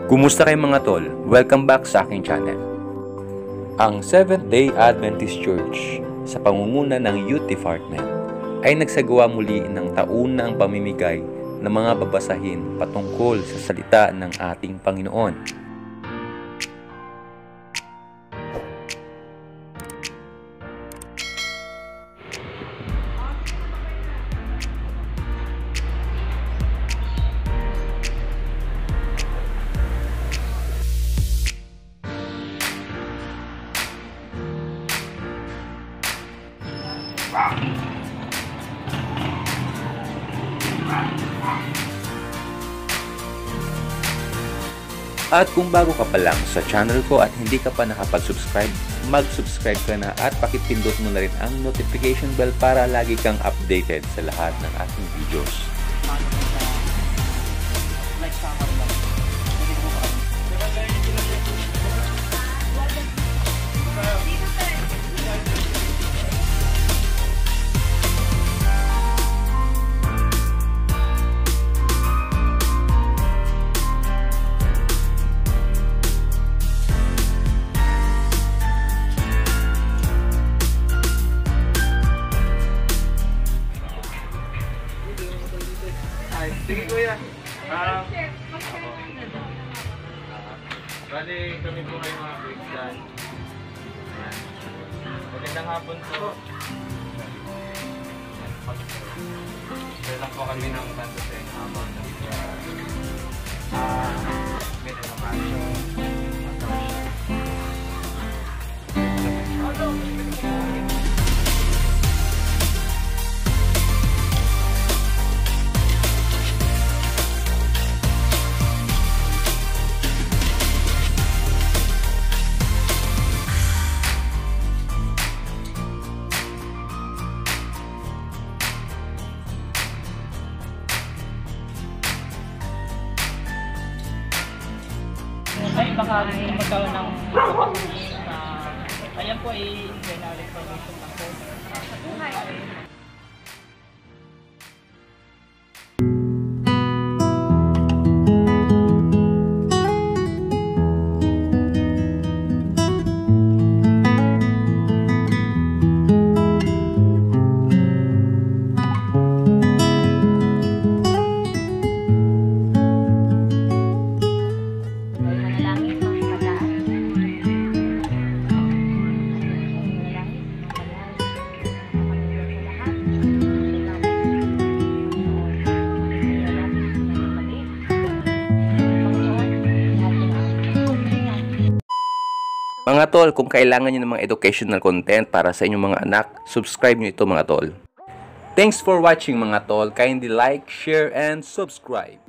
Kumusta kayo mga tol? Welcome back sa aking channel. Ang Seventh-day Adventist Church sa pangunguna ng Youth Department ay nagsagawa muli ng taunang pamimigay ng mga babasahin patungkol sa salita ng ating Panginoon. At kung bago ka pa lang sa channel ko at hindi ka pa nakapag-subscribe, mag-subscribe ka na at pakipindot mo na rin ang notification bell para lagi kang updated sa lahat ng ating videos. Sige kuya. Bali, kami po kayo mga Christian. Magandang hapon po. Share lang po kami ng Santo Sen habang may renovation. Ay, baka magkaroon ng kapatid na ayan po ay general information lang po. Mga tol, kung kailangan nyo ng mga educational content para sa inyong mga anak, subscribe nyo ito mga tol. Thanks for watching mga tol. Kindly like, share, and subscribe.